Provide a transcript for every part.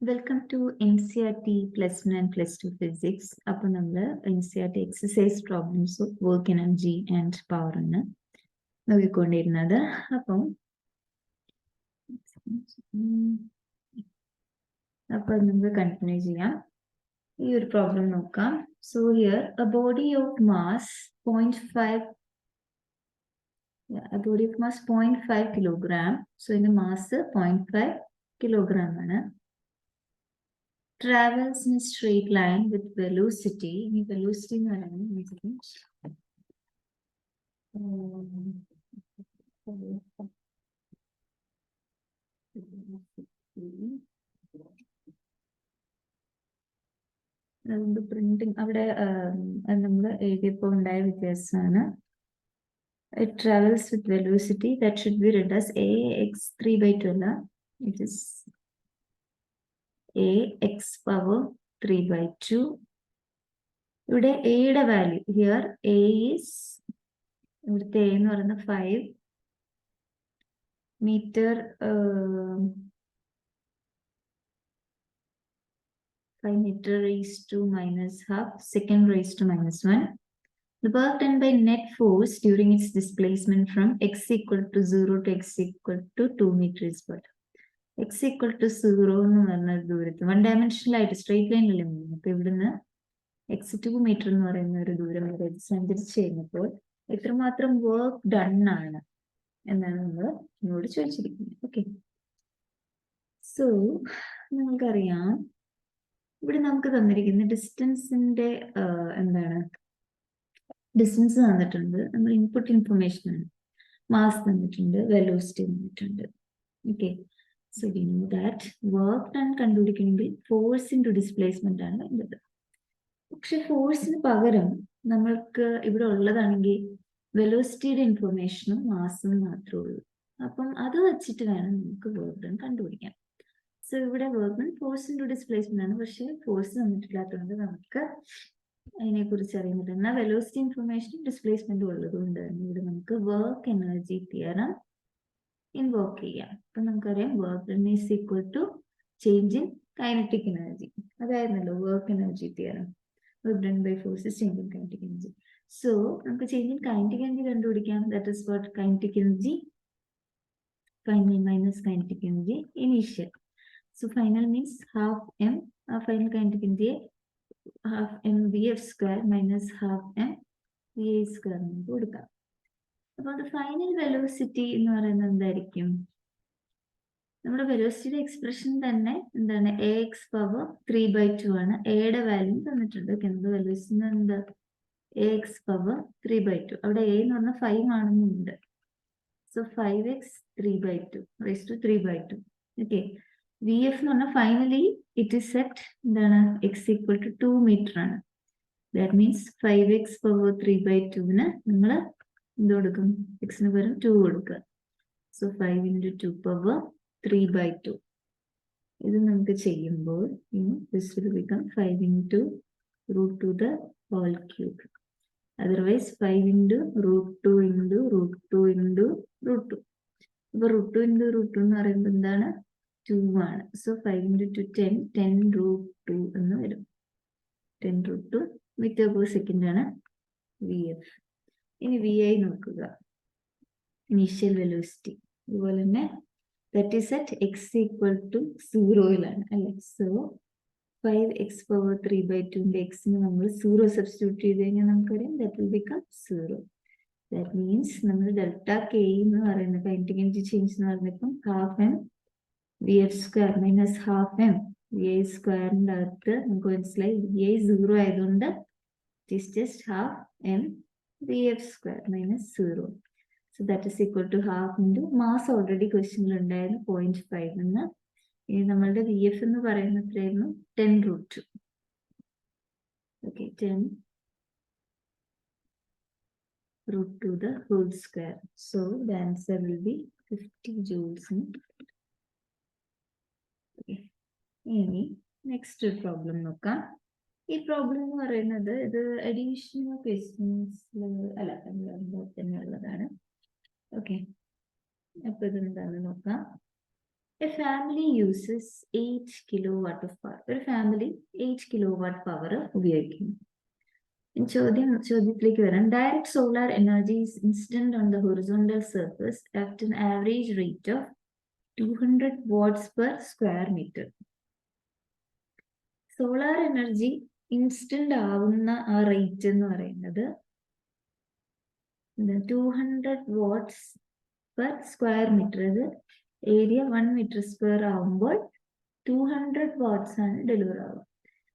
Welcome to NCERT +1 and +2 Physics. അപ്പോൾ നമ്മൾ NCERT Exercise Problems of Work Energy and Power ആണ് നോക്കിക്കൊണ്ടിരുന്നത്. അപ്പം നമുക്ക് കണ്ടിന്യൂ ചെയ്യാം. ഈ ഒരു പ്രോബ്ലം നോക്കാം. So here a body of mass 0.5 kilogram. So ഇതിന്റെ mass 0.5 kilogram ആണ്. Travels in a straight line with velocity. Velocity എന്ന് പറയുന്നത് പ്രിന്റിങ് അവിടെ നമ്മൾ എഴുതിയപ്പോൾ ഉണ്ടായ വ്യത്യാസമാണ്. It travels with velocity that should be read as ax3/2 അല്ല, it is ax power 3/2. ഇവിടെ എയുടെ വാല്യൂ ഹിയർ a is ഇവിടുത്തെ a എന്ന് പറയുന്നത് 5 meter 5 meter raised to -12 second raised to -1. The work done by net force during its displacement from x equal to 0 to x equal to 2 meters is what? x equal to 0 എന്ന് പറഞ്ഞ ദൂരത്ത് 1 dimensional ആയിട്ട് straight ലൈനിലല്ലേ പോകുന്നത്. അപ്പൊ ഇവിടുന്ന് x2 meter എന്ന് പറയുന്ന ഒരു ദൂരം വരെ സഞ്ചരിച്ച് കഴിഞ്ഞപ്പോൾ എത്രമാത്രം വർക്ക് ഡൺ ആണ് എന്നാണ് നമ്മൾ എന്നോട് ചോദിച്ചിരിക്കുന്നത്. ഓക്കെ, സോ നമുക്കറിയാം ഇവിടെ നമുക്ക് തന്നിരിക്കുന്ന ഡിസ്റ്റൻസിന്റെ ഡിസ്റ്റൻസ് തന്നിട്ടുണ്ട്. നമ്മൾ ഇൻപുട്ട് ഇൻഫർമേഷൻ ആണ്. മാസ് തന്നിട്ടുണ്ട്, വെലോസിറ്റി തന്നിട്ടുണ്ട്. Okay, so we know that work done കണ്ടുപിടിക്കണമെങ്കിൽ ഫോഴ്സ് ഇൻടു ഡിസ്പ്ലേസ്മെന്റ് ആണ് വേണ്ടത്. പക്ഷെ ഫോഴ്സിന് പകരം നമ്മൾക്ക് ഇവിടെ ഉള്ളതാണെങ്കിൽ വെലോസിറ്റിയുടെ ഇൻഫർമേഷനും മാസും മാത്രമേ ഉള്ളൂ. അപ്പം അത് വെച്ചിട്ട് വേണം നമുക്ക് വർക്ക് ഡൺ കണ്ടുപിടിക്കാൻ. സോ ഇവിടെ work done force into displacement ആണ്, പക്ഷെ ഫോഴ്സ് തന്നിട്ടില്ലാത്തതുകൊണ്ട് നമുക്ക് അതിനെ കുറിച്ച് അറിയുന്നില്ല. എന്നാൽ വെലോസിറ്റി ഇൻഫർമേഷനും ഡിസ്പ്ലേസ്മെന്റും ഉള്ളത് കൊണ്ട് തന്നെ ഇവിടെ നമുക്ക് വർക്ക് എനർജി തിയറം ഇൻവോക്ക് ചെയ്യാം. അപ്പൊ നമുക്കറിയാം work done is equal to change in kinetic energy. അതായിരുന്നല്ലോ work energy theorem. Work done by force is change in kinetic energy. So നമുക്ക് ചേഞ്ച് ഇൻ കൈനറ്റിക് എനർജി കണ്ടുപിടിക്കാം. That is what kinetic energy final minus kinetic energy initial. So final means half M, final kinetic energy half M V F square minus half M V A square നമുക്ക് കൊടുക്കാം. അപ്പൊ അത് final velocity എന്ന് പറയുന്നത് എന്തായിരിക്കും? നമ്മുടെ വെലോസിറ്റിയുടെ expression തന്നെ എന്താണ്? ax പവർ 3/2 ആണ്. എയുടെ വാല്യൂ തന്നിട്ടുണ്ട്. വെലോസിറ്റി എന്താ? ax power 3/2. അവിടെ a എന്ന് പറഞ്ഞാൽ 5 ആണെന്നുണ്ട്. So 5x 3/2 raise to 3/2. Okay, v f എന്ന് പറഞ്ഞാൽ ഫൈനലി ഇറ്റ് ഇസ് സെറ്റ് എന്താണ്? x ഈക്വൽ ടു 2 മീറ്റർ ആണ്. ദാറ്റ് മീൻസ് 5x പവർ 3/2ന് നമ്മൾ എന്ത് കൊടുക്കും? എക്സിന് പകരം 2 കൊടുക്കുക. So 5 into 2 power 3/2. ഇത് നമുക്ക് ചെയ്യുമ്പോൾ this will become 5 into √2 the whole cube. Otherwise 5 into √2 into √2 into √2. അപ്പൊ √2 into √2 എന്ന് പറയുന്നത് എന്താണ്? 2 ആണ്. സോ 5 into 2 10 √2 എന്ന് വരും. 10 √2 മീറ്റർ പെർ സെക്കൻഡ് ആണ് വി എഫ്. ഇനി വി ഐ നോക്കുക, ഇനീഷ്യൽ വെലോസിറ്റി. അതുപോലെ തന്നെ that is at x equal to 0 ഇലാണ് അല്ലെ. സോ 5x പവർ 3/2 x നമ്മൾ 0 സബ്സ്റ്റിറ്റ്യൂട്ട് ചെയ്ത് കഴിഞ്ഞാൽ നമുക്കറിയാം that will become 0. That means നമ്മൾ ഡെൽറ്റ കെ എന്ന് പറയുന്ന കൈനറ്റിക് എനർജി ചേഞ്ച് എന്ന് പറയുന്നപ്പം half M V F square minus half M v i സ്ക്വയറിന്റെ അകത്ത് നമുക്ക് മനസ്സിലായി വി ഐ 0 ആയതുകൊണ്ട് it is just half m V F square minus 0. So that is equal to half into mass already ക്വസ്റ്റ്യനിൽ ഉണ്ടായിരുന്നു 0.5 എന്ന്. ഇനി നമ്മളുടെ വി എഫ് എന്ന് പറയുന്നത് എത്രയായിരുന്നു? 10 √2. Okay, 10 √2 the whole square. So the answer will be 50 joules. Okay. ഇനി next problem നോക്കാം. ഈ പ്രോബ്ലം എന്ന് പറയുന്നത് ഇത് അഡീഷണൽ ക്വസ്റ്റ്യൻസ് അല്ല തന്നെ ഉള്ളതാണ്. ഓക്കെ, അപ്പൊ ഇതെന്താണെന്ന് നോക്കാം. A family uses 8 kilowatt of power. ഒരു ഫാമിലി 8 kilowatt പവർ ഉപയോഗിക്കുന്നു. ചോദ്യത്തിലേക്ക് വരാം. Direct solar energy is incident on the horizontal surface at an average rate of 200 watts per square meter. Solar energy instant ആവുന്ന ആ rate എന്ന് പറയുന്നത് 200 watts per square metre. ഇത് area 1 metre square ആവുമ്പോൾ 200 watts ആണ് ഡെലിവർ ആവുക.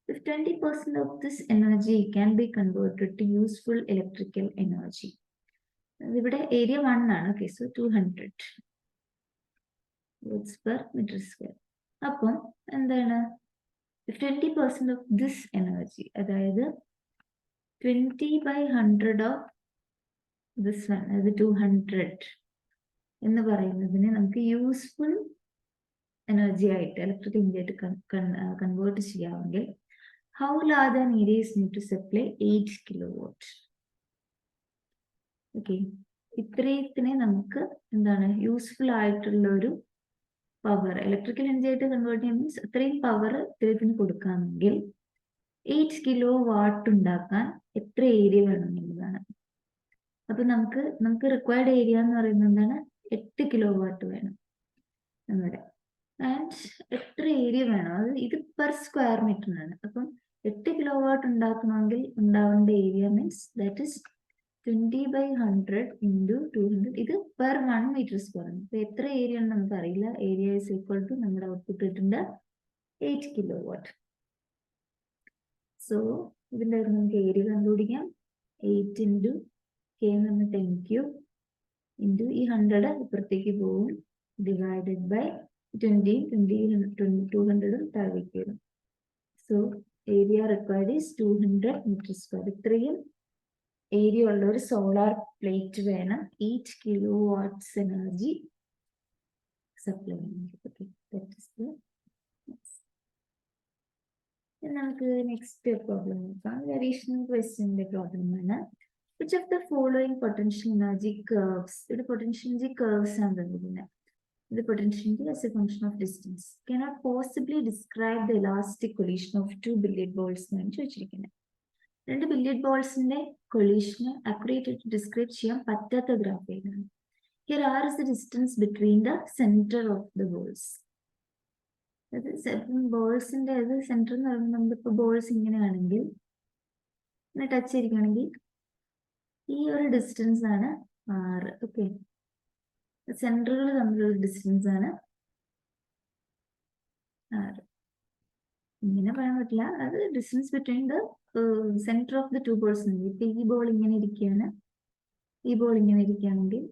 If 20% of this energy can be converted to useful electrical energy. ഇവിടെ area 1 ആണ്. Okay, so 200 watts per meter square. അപ്പം എന്താണ്, 20% of this energy, അതായത് 20/100 of this one, അതായത് 200 എന്ന് പറയുന്നതിനെ നമുക്ക് യൂസ്ഫുൾ എനർജി ആയിട്ട് ഇലക്ട്രിക്കൽ എനർജി ആയിട്ട് convert ചെയ്യാമെങ്കിൽ how large an area is need to supply 8 kilowatt. Okay, ഇത്രയത്തിനെ നമുക്ക് എന്താണ് യൂസ്ഫുൾ ആയിട്ടുള്ള ഒരു പവർ ഇലക്ട്രിക്കൽ എനർജി ആയിട്ട് കൺവേർട്ട് ചെയ്യാൻ മീൻസ് അത്രയും പവർ ഇത്രയത്തിന് കൊടുക്കാമെങ്കിൽ 8 kilowatt ഉണ്ടാക്കാൻ എത്ര ഏരിയ വേണം എന്നുള്ളതാണ്. അപ്പൊ നമുക്ക് റിക്വയർഡ് ഏരിയ എന്ന് പറയുന്നത് എന്താണ്, 8 kilowatt വേണം നമ്മുടെ. ആൻഡ് എത്ര ഏരിയ വേണം, അത് ഇത് പെർ സ്ക്വയർ മീറ്ററിനാണ്. അപ്പം 8 kilowatt ഉണ്ടാക്കണമെങ്കിൽ ഉണ്ടാവേണ്ട area means that is 20/100 into 200. ഇത് പെർ 1 മീറ്റർ സ്ക്വയർ ആണ്. അപ്പൊ എത്ര ഏരിയ ആണ് നമുക്ക് അറിയില്ല. ഏരിയ ഇസ് ഈക്വൽ ടു നമ്മുടെ ഔട്ട്പുട്ട് കിട്ടുന്ന 8 kilowatt. സോ ഇതിൻ്റെ നമുക്ക് ഏരിയ കണ്ടുപിടിക്കാം. 8 into k എന്ന് പറഞ്ഞാൽ 10 cube into ഈ 100 ഇപ്പുറത്തേക്ക് പോകും, ഡിവൈഡഡ് ബൈ 20 200 താഴേക്ക് വരും. So area required is 200 metre square. ഇത്രയും ഏരിയ ഉള്ള ഒരു സോളാർ പ്ലേറ്റ് വേണം 8 kilowatts എനർജി സപ്ലൈ ചെയ്യാൻ. നമുക്ക് നെക്സ്റ്റ് പ്രോബ്ലം നോക്കാം. അഡീഷണൽ ക്വസ്റ്റ്യൻ്റെ പ്രോബ്ലം ആണ്. Which of the following potential energy curves, ഇവിടെ potential energy curves ആണ് തന്നിരിക്കുന്നത്. The potential energy as a function of distance cannot possibly describe the elastic collision of two billiard balls എന്നാണ് ചോദിച്ചിരിക്കുന്നത്. രണ്ട് ബില്ലിയഡ് ബോൾസിന്റെ കൊളീഷന് accurate ആയിട്ട് describe ചെയ്യാൻ പറ്റാത്ത ഗ്രാഫ് ഏതാണ്? Here R is the distance between the center of the balls. ബോൾസിന്റെ centre എന്ന് പറയുമ്പോൾ നമ്മളിപ്പോ ബോൾസ് ഇങ്ങനെയാണെങ്കിൽ ടച്ച് ചെയ്തിരിക്കുകയാണെങ്കിൽ ഈ ഒരു ഡിസ്റ്റൻസ് ആണ് R. ഓക്കെ, സെന്ററുകൾ തമ്മിലുള്ള ഡിസ്റ്റൻസ് ആണ് R. ഇങ്ങനെ പറയാൻ പറ്റില്ല, അത് distance between the centre of the two balls. ഇപ്പൊ ഈ ബോൾ ഇങ്ങനെ ഇരിക്കുകയാണ്, ഈ ബോൾ ഇങ്ങനെ ഇരിക്കുകയാണെങ്കിൽ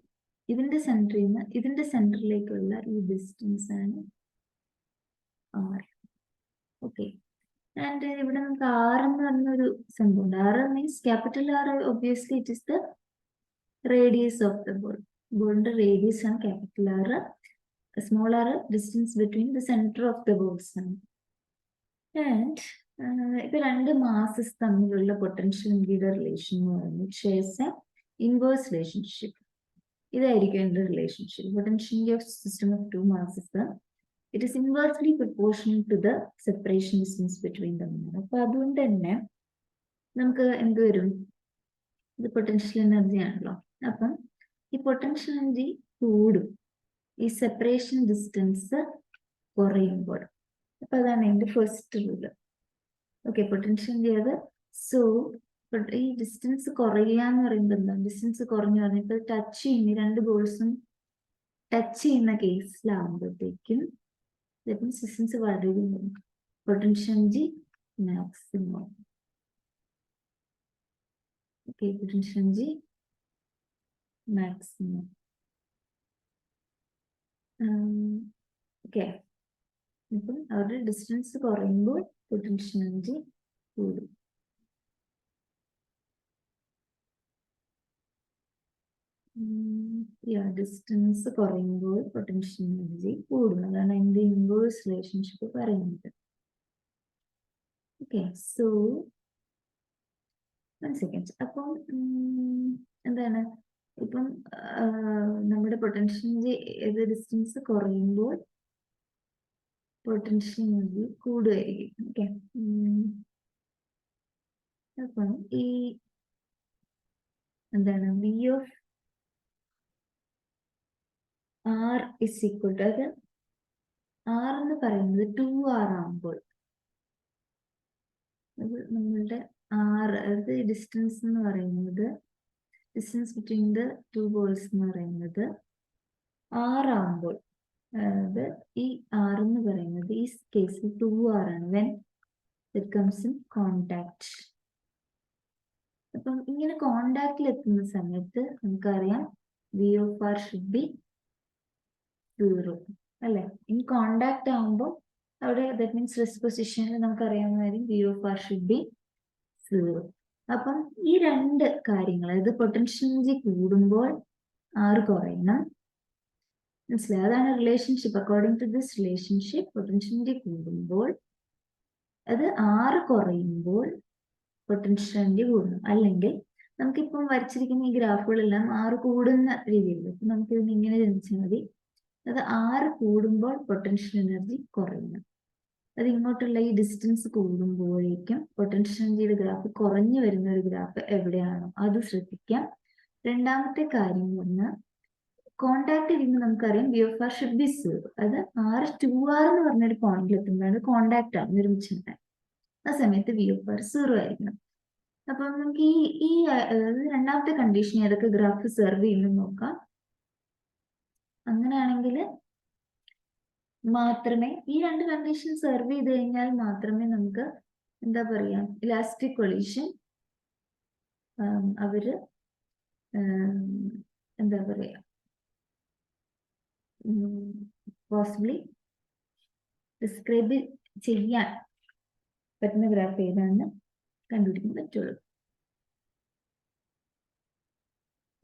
ഇതിന്റെ സെന്ററിൽ നിന്ന് ഇതിന്റെ സെന്ററിലേക്കുള്ള ഈ ഡിസ്റ്റൻസ് ആണ് R. ഓക്കെ, ആൻഡ് ഇവിടെ നമുക്ക് R എന്ന് പറഞ്ഞൊരു സംഭവമുണ്ട്. R means capital R, obviously it is the radius of the ball. ബോളിന്റെ റേഡിയസ് ആണ് capital R. Small r distance between the centre of the balls ആണ്. ആൻഡ് ഇപ്പൊ രണ്ട് മാസസ് തമ്മിലുള്ള പൊട്ടൻഷ്യൽ എനർജിയുടെ റിലേഷൻ എന്ന് പറയുന്നത് ഷെയർസ് എ ഇൻവേഴ്സ് റിലേഷൻഷിപ്പ്. ഇതായിരിക്കും എൻ്റെ relationship. Potential energy of system of two masses it is inversely proportional to the separation distance between them. അപ്പൊ അതുകൊണ്ട് തന്നെ നമുക്ക് എന്ത് വരും, ഇത് പൊട്ടൻഷ്യൽ എനർജി ആണല്ലോ. അപ്പം ഈ പൊട്ടൻഷ്യൽ എനർജി കൂടും ഈ സെപ്പറേഷൻ ഡിസ്റ്റൻസ് കുറയുമ്പോൾ. അപ്പൊ അതാണ് എൻ്റെ first rule. Okay, potential energy അത്. സോ ഈ ഡിസ്റ്റൻസ് കുറയുക എന്ന് പറയുമ്പോൾ എന്താണ്, ഡിസ്റ്റൻസ് കുറഞ്ഞു പറഞ്ഞാൽ ഇപ്പൊ ടച്ച് ചെയ്യുന്ന രണ്ട് ബോൾസും ടച്ച് ചെയ്യുന്ന കേസിലാവുമ്പോഴത്തേക്കും ഡിസ്റ്റൻസ് വളരുന്നു. Potential energy maximum. Okay, potential energy maximum. Okay, ഇപ്പം അവരുടെ ഡിസ്റ്റൻസ് കുറയുമ്പോൾ പൊട്ടൻഷ്യൽ എനർജി കൂടും. ഡിസ്റ്റൻസ് കുറയുമ്പോൾ പൊട്ടൻഷ്യൽ എനർജി കൂടും. അതാണ് അതിന്റെ ഇൻവേഴ്സ് റിലേഷൻഷിപ്പ് പറയുന്നത്. Okay, so 1 second. അപ്പം എന്താണ്, ഇപ്പം നമ്മുടെ പൊട്ടൻഷ്യൽ എനർജി ഡിസ്റ്റൻസ് കുറയുമ്പോൾ പൊട്ടൻഷ്യൽ എനർജി കൂടുകയായിരിക്കും. ഓക്കെ, അപ്പം ഈ എന്താണ് V of R is equal to, അത് ആർ എന്ന് പറയുന്നത് 2r ആകുമ്പോൾ, അത് നമ്മളുടെ ആർ, അത് ഡിസ്റ്റൻസ് എന്ന് പറയുന്നത്, distance between the two balls എന്ന് പറയുന്നത് 6 ആകുമ്പോൾ, അതായത് ഈ ആർ എന്ന് പറയുന്നത് ഈ കേസിൽ 2r ആണ്. When it comes in contact. അപ്പം ഇങ്ങനെ കോണ്ടാക്റ്റിൽ എത്തുന്ന സമയത്ത് നമുക്കറിയാം V of R should be 0 അല്ലെ. ഇൻ കോണ്ടാക്ട് ആകുമ്പോൾ അവിടെ ദാറ്റ് മീൻസ് റെസ്റ്റ് പൊസിഷനിൽ നമുക്കറിയാവുന്ന കാര്യം V of R should be 0. അപ്പം ഈ രണ്ട് കാര്യങ്ങൾ, അതായത് പൊട്ടൻഷ്യൽ എനർജി കൂടുമ്പോൾ ആർ കുറയണം, മനസ്സിലായി? അതാണ് relationship. According to this relationship, potential energy കൂടുമ്പോൾ അത് ആർ കുറയുമ്പോൾ പൊട്ടൻഷ്യൽ എനർജി കൂടണം. അല്ലെങ്കിൽ നമുക്കിപ്പം വരച്ചിരിക്കുന്ന ഈ ഗ്രാഫുകളെല്ലാം ആർ കൂടുന്ന രീതിയിൽ, ഇപ്പൊ നമുക്ക് ഇതിന് ഇങ്ങനെ ചിന്തിച്ചാൽ മതി, അത് ആർ കൂടുമ്പോൾ പൊട്ടൻഷ്യൽ എനർജി കുറയണം. അത് ഇങ്ങോട്ടുള്ള ഈ ഡിസ്റ്റൻസ് കൂടുമ്പോഴേക്കും പൊട്ടൻഷ്യൽ എനർജിയുടെ ഗ്രാഫ് കുറഞ്ഞു വരുന്ന ഒരു ഗ്രാഫ് എവിടെയാണോ അത് ശ്രദ്ധിക്കാം. രണ്ടാമത്തെ കാര്യം പറഞ്ഞാൽ കോണ്ടാക്ട് ചെയ്യുമ്പോൾ നമുക്കറിയാം V of R should be 0. അത് ആർ 2r എന്ന് പറഞ്ഞൊരു പോയിന്റിൽ എത്തുമ്പോഴാണ് കോണ്ടാക്ട് ആണ് നിർമ്മിച്ചിട്ടുണ്ടായത്. ആ സമയത്ത് വി ഓഫ് ആർ 0 ആയിരിക്കണം. അപ്പം നമുക്ക് ഈ രണ്ടാമത്തെ കണ്ടീഷൻ ഏതൊക്കെ ഗ്രാഫ് സെർവ് ചെയ്യുന്നു നോക്കാം. അങ്ങനെയാണെങ്കിൽ മാത്രമേ, ഈ രണ്ട് കണ്ടീഷൻ സെർവ് ചെയ്ത് കഴിഞ്ഞാൽ മാത്രമേ നമുക്ക് എന്താ പറയാ, ഇലാസ്റ്റിക് കൊളീഷൻ അവര് എന്താ പറയാ, പോസിബിളി ഡിസ്ക്രൈബ് ചെയ്യാൻ പറ്റുന്ന ഗ്രാഫ് ഏതാണെന്ന് കണ്ടുപിടിക്കാൻ പറ്റുള്ളൂ.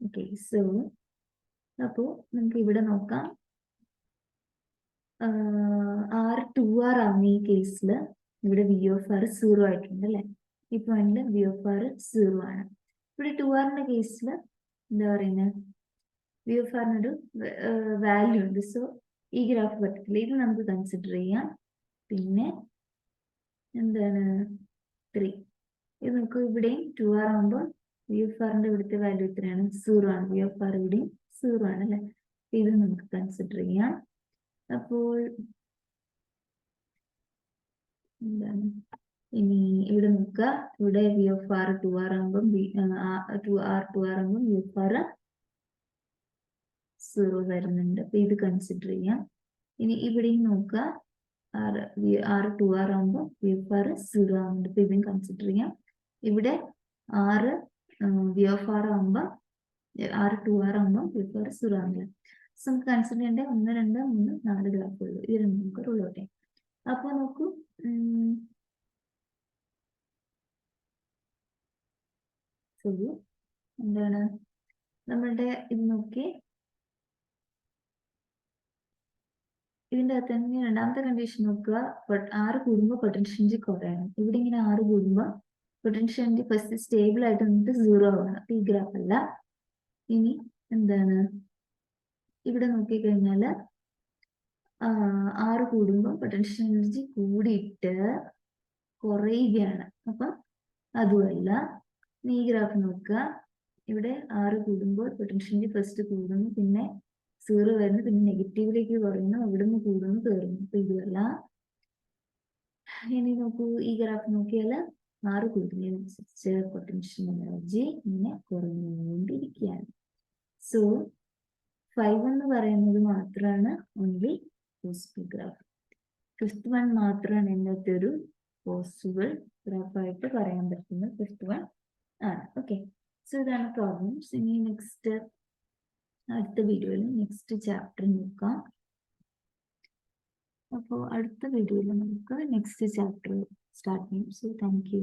ഓക്കെ, സോ അപ്പോൾ നമുക്ക് ഇവിടെ നോക്കാം. ആർ 2r ആവുന്ന ഈ കേസിൽ ഇവിടെ വി ഓഫ് ആർ 0 ആയിട്ടുണ്ട് അല്ലെ. ഈ പോയിന്റിൽ വി ഓഫ് ആർ 0 ആണ്. ഇവിടെ 2rന്റെ കേസിൽ എന്താ പറയുന്നത്, വി ഓഫ് ആറിനൊരു വാല്യൂ ഉണ്ട്. സോ ഈ ഗ്രാഫ് പറ്റത്തില്ല, ഇത് നമുക്ക് കൺസിഡർ ചെയ്യാം. പിന്നെ എന്താണ് 3, ഇത് നമുക്ക് ഇവിടെയും 2r ആകുമ്പോൾ വി ഓഫ് ആറിന്റെ ഇവിടുത്തെ വാല്യൂ എത്രയാണ്, 0 ആണ്. വി ഓഫ് ആർ ഇവിടെയും 0 ആണ് അല്ലെ. ഇത് നമുക്ക് കൺസിഡർ ചെയ്യാം. അപ്പോൾ എന്താണ് ഇനി ഇവിടെ നോക്കുക, ഇവിടെ വി ഓഫ് ആർ 2r ആകുമ്പോൾ വി ഓഫ് ആർ 0 വരുന്നുണ്ട്. അപ്പൊ ഇത് കൺസിഡർ ചെയ്യാം. ഇനി ഇവിടെയും നോക്കുക, ആർ 2r ആകുമ്പോൾ വി ഓഫ് ആർ 0 ആകുന്നുണ്ട്. അപ്പൊ ഇതും കൺസിഡർ ചെയ്യാം. ഇവിടെ ആറ് വി ഓഫ് ആർ ആകുമ്പോൾ ആർ 2r ആകുമ്പോൾ വി ഓഫ് ആർ 0 ആകുന്നില്ല. സോ നമുക്ക് കൺസിഡർ ചെയ്യേണ്ട 1, 2, 3, 4 ഗ്രാഫുള്ളൂ. ഇത് രണ്ടും നമുക്ക് റൂൾ ഔട്ട് ചെയ്യാം. അപ്പൊ നോക്കൂ, എന്താണ് നമ്മളുടെ ഇത് നോക്കി, ഇതിന്റെ അകത്ത് തന്നെ രണ്ടാമത്തെ കണ്ടീഷൻ നോക്കുക, ആറ് കൂടുമ്പോൾ പൊട്ടൻഷ്യൽ എനർജി കുറയണം. ഇവിടെ ഇങ്ങനെ ആറ് കൂടുമ്പോൾ പൊട്ടൻഷ്യൽ എനർജി ഫസ്റ്റ് സ്റ്റേബിൾ ആയിട്ട് നിന്നിട്ട് 0 ആവണം. ഈ ഗ്രാഫ് അല്ല. ഇനി എന്താണ് ഇവിടെ നോക്കിക്കഴിഞ്ഞാൽ ആറ് കൂടുമ്പോൾ പൊട്ടൻഷ്യൽ എനർജി കൂടിയിട്ട് കുറയുകയാണ്. അപ്പം അതുമല്ല. ഈ ഗ്രാഫ് നോക്കുക, ഇവിടെ ആറ് കൂടുമ്പോൾ പൊട്ടൻഷ്യൽ എനർജി ഫസ്റ്റ് കൂടുന്നു, പിന്നെ 0 വരുന്നു, പിന്നെ നെഗറ്റീവിലേക്ക് കുറയുന്നു, അവിടുന്ന് കൂടുന്നു, കയറുന്നു. അപ്പൊ ഇതുമല്ല. ഇനി നോക്കൂ, ഈ ഗ്രാഫ് നോക്കിയാൽ ആറ് കൂടുന്നതിനനുസരിച്ച് പൊട്ടൻഷ്യൽ എനർജി ഇങ്ങനെ കുറഞ്ഞുകൊണ്ടിരിക്കുകയാണ്. സോ 5 എന്ന് പറയുന്നത് മാത്രമാണ് only possible graph. 5th one മാത്രമാണ് ഇന്നത്തെ ഒരു പോസിബിൾ ഗ്രാഫായിട്ട് പറയാൻ പറ്റുന്ന 5th വൺ ആണ്. ഓക്കെ, സോ ഇതാണ് പ്രോബ്ലംസ്. ഇനി നെക്സ്റ്റ് അടുത്ത വീഡിയോയിൽ നെക്സ്റ്റ് ചാപ്റ്റർ നോക്കാം. അപ്പോൾ അടുത്ത വീഡിയോയിൽ നമുക്ക് നെക്സ്റ്റ് ചാപ്റ്റർ സ്റ്റാർട്ട് ചെയ്യും. So thank you.